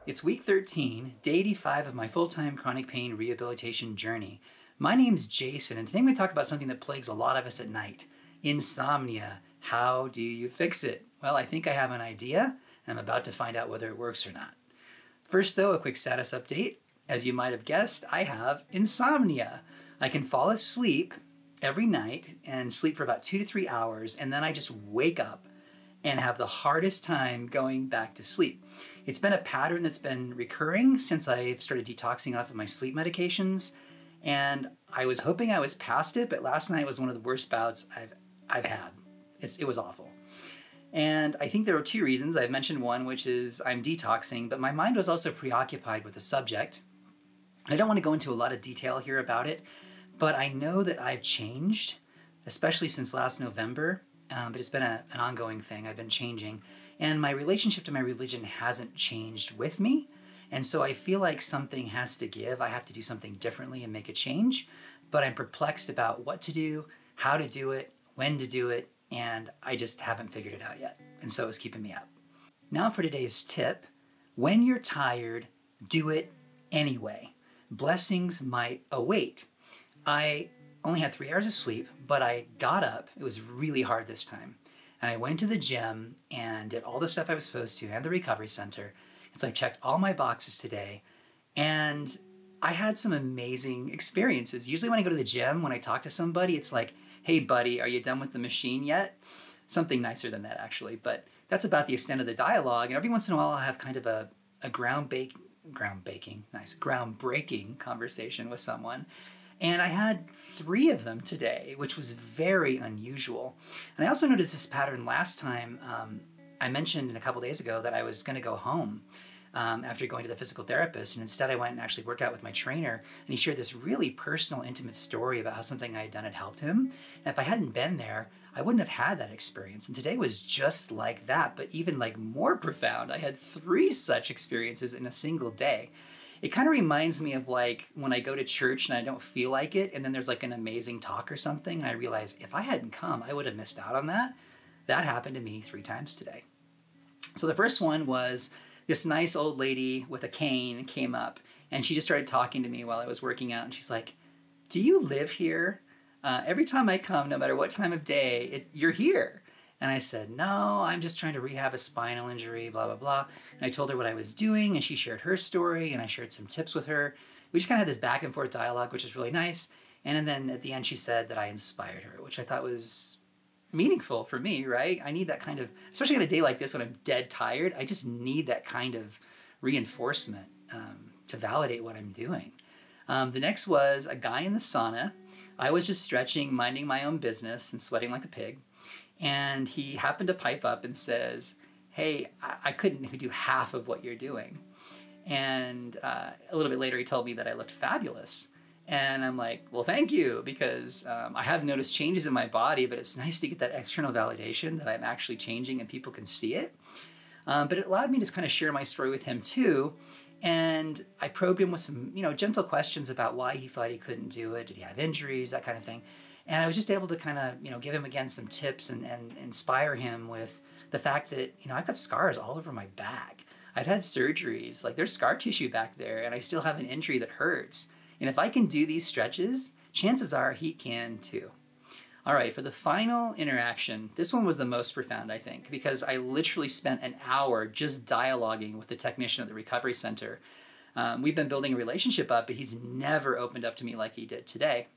It's week 13, day 85 of my full-time chronic pain rehabilitation journey. My name's Jason, and today I'm going to talk about something that plagues a lot of us at night. Insomnia. How do you fix it? Well, I think I have an idea, and I'm about to find out whether it works or not. First though, a quick status update. As you might have guessed, I have insomnia. I can fall asleep every night and sleep for about 2 to 3 hours, and then I just wake up and have the hardest time going back to sleep. It's been a pattern that's been recurring since I've started detoxing off of my sleep medications, and I was hoping I was past it, but last night was one of the worst bouts I've had. It was awful. And I think there are two reasons. I've mentioned one, which is I'm detoxing, but my mind was also preoccupied with the subject. I don't want to go into a lot of detail here about it, but I know that I've changed, especially since last November. But it's been an ongoing thing. I've been changing. And my relationship to my religion hasn't changed with me. And so I feel like something has to give. I have to do something differently and make a change. But I'm perplexed about what to do, how to do it, when to do it, and I just haven't figured it out yet. And so it's keeping me up. Now for today's tip. When you're tired, do it anyway. Blessings might await. I only had 3 hours of sleep, but I got up. It was really hard this time. And I went to the gym and did all the stuff I was supposed to and the recovery center. And so I checked all my boxes today, and I had some amazing experiences. Usually when I go to the gym, when I talk to somebody, it's like, hey buddy, are you done with the machine yet? Something nicer than that actually, but that's about the extent of the dialogue. And every once in a while I'll have kind of a groundbreaking conversation with someone. And I had 3 of them today, which was very unusual. And I also noticed this pattern last time. I mentioned a couple days ago that I was going to go home after going to the physical therapist. And instead I went and actually worked out with my trainer. And he shared this really personal, intimate story about how something I had done had helped him. And if I hadn't been there, I wouldn't have had that experience. And today was just like that, but even like more profound. I had 3 such experiences in a single day. It kind of reminds me of like when I go to church and I don't feel like it, and then there's like an amazing talk or something, and I realize if I hadn't come, I would have missed out on that. That happened to me 3 times today. So the first one was this nice old lady with a cane came up, and she just started talking to me while I was working out, and she's like, "Do you live here? Every time I come, no matter what time of day, you're here." And I said, "No, I'm just trying to rehab a spinal injury, blah, blah, blah." And I told her what I was doing, and she shared her story, and I shared some tips with her. We just kind of had this back and forth dialogue, which is really nice. And then at the end, she said that I inspired her, which I thought was meaningful for me, right? I need that kind of, especially on a day like this when I'm dead tired, I just need that kind of reinforcement to validate what I'm doing. The next was a guy in the sauna. I was just stretching, minding my own business, and sweating like a pig. And he happened to pipe up and says, "Hey, I couldn't do half of what you're doing." And a little bit later, he told me that I looked fabulous. And I'm like, well, thank you, because I have noticed changes in my body, but it's nice to get that external validation that I'm actually changing and people can see it. But it allowed me to kind of share my story with him too. And I probed him with some, gentle questions about why he thought he couldn't do it. Did he have injuries, that kind of thing. And I was just able to kind of, give him again some tips and inspire him with the fact that, I've got scars all over my back. I've had surgeries, like there's scar tissue back there, and I still have an injury that hurts. And if I can do these stretches, chances are he can too. All right, for the final interaction, this one was the most profound, I think, because I literally spent an hour just dialoguing with the technician at the recovery center. We've been building a relationship up, but he's never opened up to me like he did today.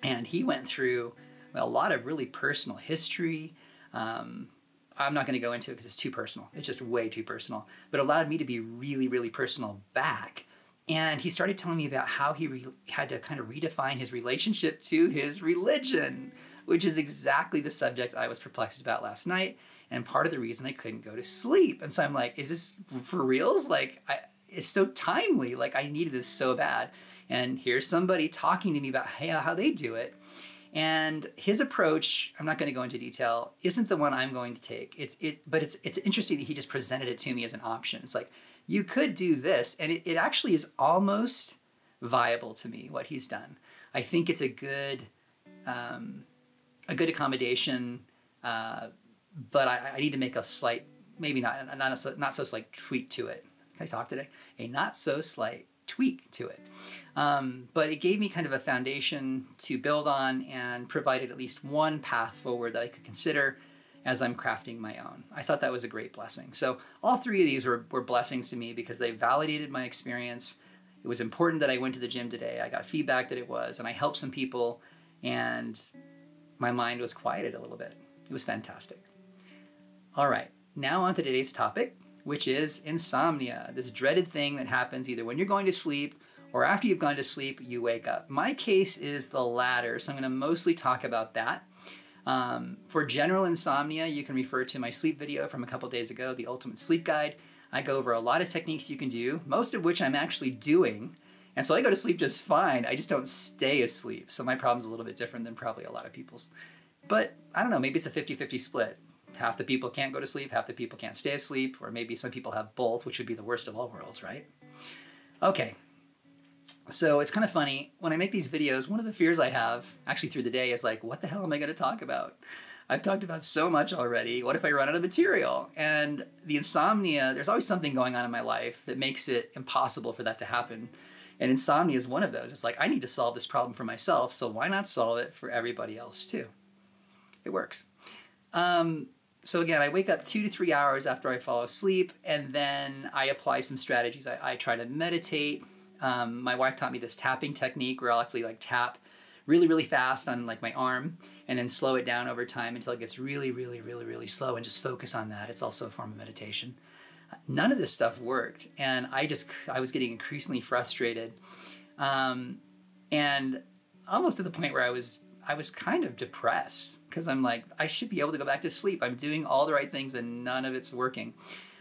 And he went through a lot of really personal history. I'm not going to go into it because it's too personal. It's just way too personal. But it allowed me to be really, really personal back. And he started telling me about how he had to kind of redefine his relationship to his religion, which is exactly the subject I was perplexed about last night. And part of the reason I couldn't go to sleep. And so I'm like, is this for reals? Like, it's so timely. Like, I needed this so bad. And here's somebody talking to me about how they do it. And his approach, I'm not going to go into detail, isn't the one I'm going to take. But it's interesting that he just presented it to me as an option. It's like, you could do this. And it actually is almost viable to me, what he's done. I think it's a good accommodation, but I need to make a slight, maybe not so slight tweak to it. Can I talk today? A not so slight tweak to it. But it gave me kind of a foundation to build on and provided at least one path forward that I could consider as I'm crafting my own. I thought that was a great blessing. So all three of these were blessings to me because they validated my experience. It was important that I went to the gym today. I got feedback that it was, and I helped some people, and my mind was quieted a little bit. It was fantastic. All right, now on to today's topic, which is insomnia, this dreaded thing that happens either when you're going to sleep or after you've gone to sleep, you wake up. My case is the latter, so I'm going to mostly talk about that. For general insomnia, you can refer to my sleep video from a couple days ago, The Ultimate Sleep Guide. I go over a lot of techniques you can do, most of which I'm actually doing. And so I go to sleep just fine. I just don't stay asleep. So my problem's a little bit different than probably a lot of people's. But I don't know, maybe it's a 50-50 split. Half the people can't go to sleep, half the people can't stay asleep, or maybe some people have both, which would be the worst of all worlds, right? Okay. So it's kind of funny, when I make these videos, one of the fears I have actually through the day is like, what the hell am I going to talk about? I've talked about so much already. What if I run out of material? And the insomnia, there's always something going on in my life that makes it impossible for that to happen. And insomnia is one of those. It's like, I need to solve this problem for myself, so why not solve it for everybody else too? It works. So again, I wake up 2 to 3 hours after I fall asleep, and then I apply some strategies. I try to meditate. My wife taught me this tapping technique where I'll actually like tap really, really fast on like my arm and then slow it down over time until it gets really, really, really, really slow and just focus on that. It's also a form of meditation. None of this stuff worked, and I was getting increasingly frustrated, and almost to the point where I was kind of depressed because I'm like, I should be able to go back to sleep. I'm doing all the right things and none of it's working.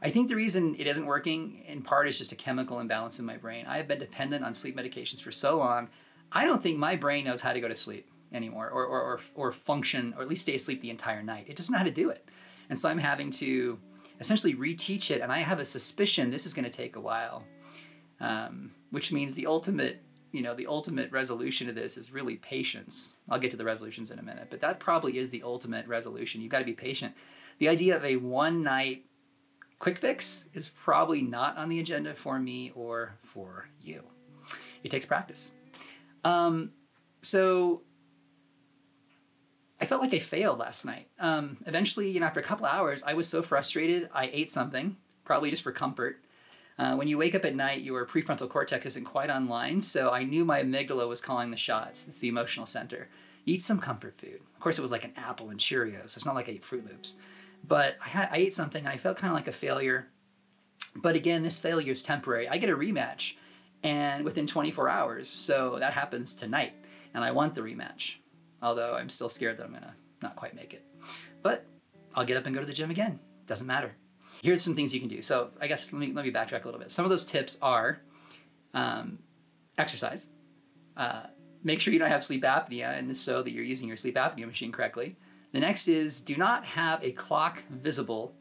I think the reason it isn't working in part is just a chemical imbalance in my brain. I have been dependent on sleep medications for so long. I don't think my brain knows how to go to sleep anymore or function or at least stay asleep the entire night. It doesn't know how to do it. And so I'm having to essentially reteach it. And I have a suspicion this is going to take a while, which means the ultimate resolution of this is really patience. I'll get to the resolutions in a minute, but that probably is the ultimate resolution. You've got to be patient. The idea of a one-night quick fix is probably not on the agenda for me or for you. It takes practice. So I felt like I failed last night. Eventually, after a couple hours, I was so frustrated, I ate something, probably just for comfort. When you wake up at night, your prefrontal cortex isn't quite online, so I knew my amygdala was calling the shots. It's the emotional center. Eat some comfort food. Of course, it was like an apple and Cheerios, so it's not like I ate Fruit Loops. But I ate something, and I felt kind of like a failure. But again, this failure is temporary. I get a rematch, and within 24 hours, so that happens tonight, and I want the rematch. Although I'm still scared that I'm going to not quite make it. But I'll get up and go to the gym again. Doesn't matter. Here's some things you can do. So I guess let me backtrack a little bit. Some of those tips are exercise. Make sure you don't have sleep apnea, and so that you're using your sleep apnea machine correctly. The next is do not have a clock visible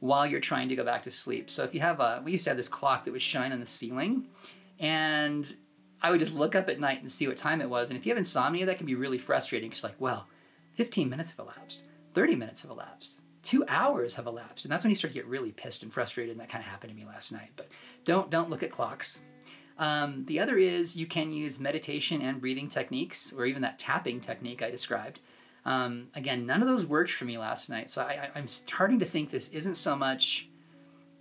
while you're trying to go back to sleep. So if you have we used to have this clock that would shine on the ceiling, and I would just look up at night and see what time it was. And if you have insomnia, that can be really frustrating. It's like, well, 15 minutes have elapsed, 30 minutes have elapsed, 2 hours have elapsed. And that's when you start to get really pissed and frustrated, and that kind of happened to me last night. But don't look at clocks. The other is you can use meditation and breathing techniques, or even that tapping technique I described. Again, none of those worked for me last night. So I'm starting to think this isn't so much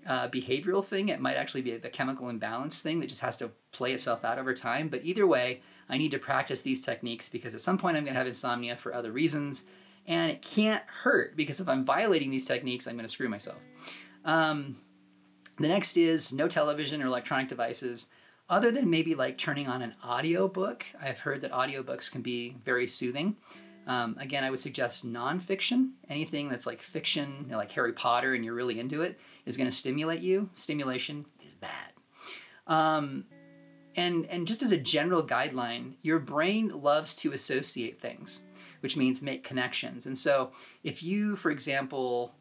a behavioral thing. It might actually be the chemical imbalance thing that just has to play itself out over time. But either way, I need to practice these techniques because at some point I'm going to have insomnia for other reasons. And it can't hurt because if I'm violating these techniques, I'm going to screw myself. The next is no television or electronic devices other than maybe like turning on an audiobook. I've heard that audiobooks can be very soothing. Again, I would suggest nonfiction. Anything that's like fiction, like Harry Potter, and you're really into it, is going to stimulate you. Stimulation is bad. And just as a general guideline, your brain loves to associate things, which means make connections. And so if you, for example,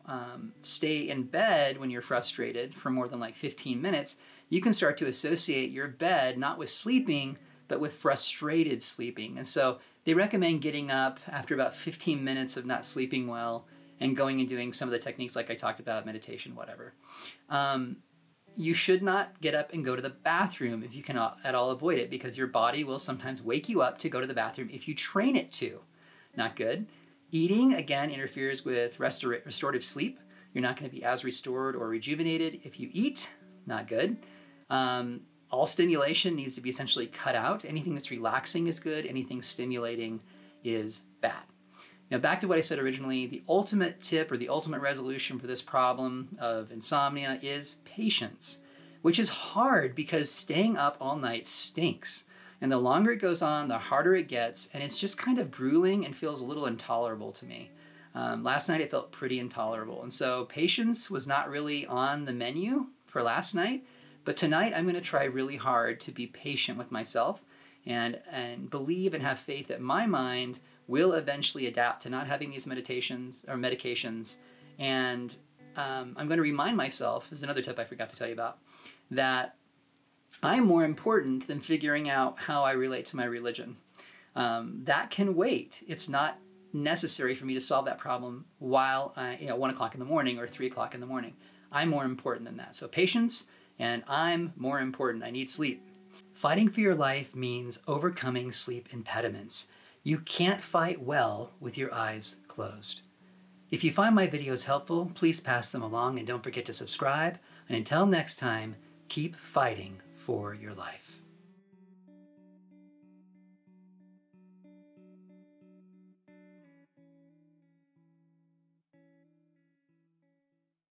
stay in bed when you're frustrated for more than like 15 minutes, you can start to associate your bed not with sleeping, but with frustrated sleeping. And so they recommend getting up after about 15 minutes of not sleeping well and going and doing some of the techniques like I talked about, meditation, whatever. you should not get up and go to the bathroom if you can at all avoid it, because your body will sometimes wake you up to go to the bathroom if you train it to. Not good. Eating, again, interferes with restorative sleep. You're not going to be as restored or rejuvenated if you eat. Not good. All stimulation needs to be essentially cut out. Anything that's relaxing is good. Anything stimulating is bad. Now, back to what I said originally, the ultimate tip or the ultimate resolution for this problem of insomnia is patience, which is hard because staying up all night stinks. And the longer it goes on, the harder it gets, and it's just kind of grueling and feels a little intolerable to me. Last night it felt pretty intolerable, and so patience was not really on the menu for last night, but tonight I'm going to try really hard to be patient with myself and believe and have faith that my mind will eventually adapt to not having these meditations or medications. And I'm going to remind myself, this is another tip I forgot to tell you about, that I'm more important than figuring out how I relate to my religion. That can wait. It's not necessary for me to solve that problem while 1 o'clock in the morning or 3 o'clock in the morning. I'm more important than that. So patience, and I'm more important. I need sleep. Fighting for your life means overcoming sleep impediments. You can't fight well with your eyes closed. If you find my videos helpful, please pass them along and don't forget to subscribe. And until next time, keep fighting for your life.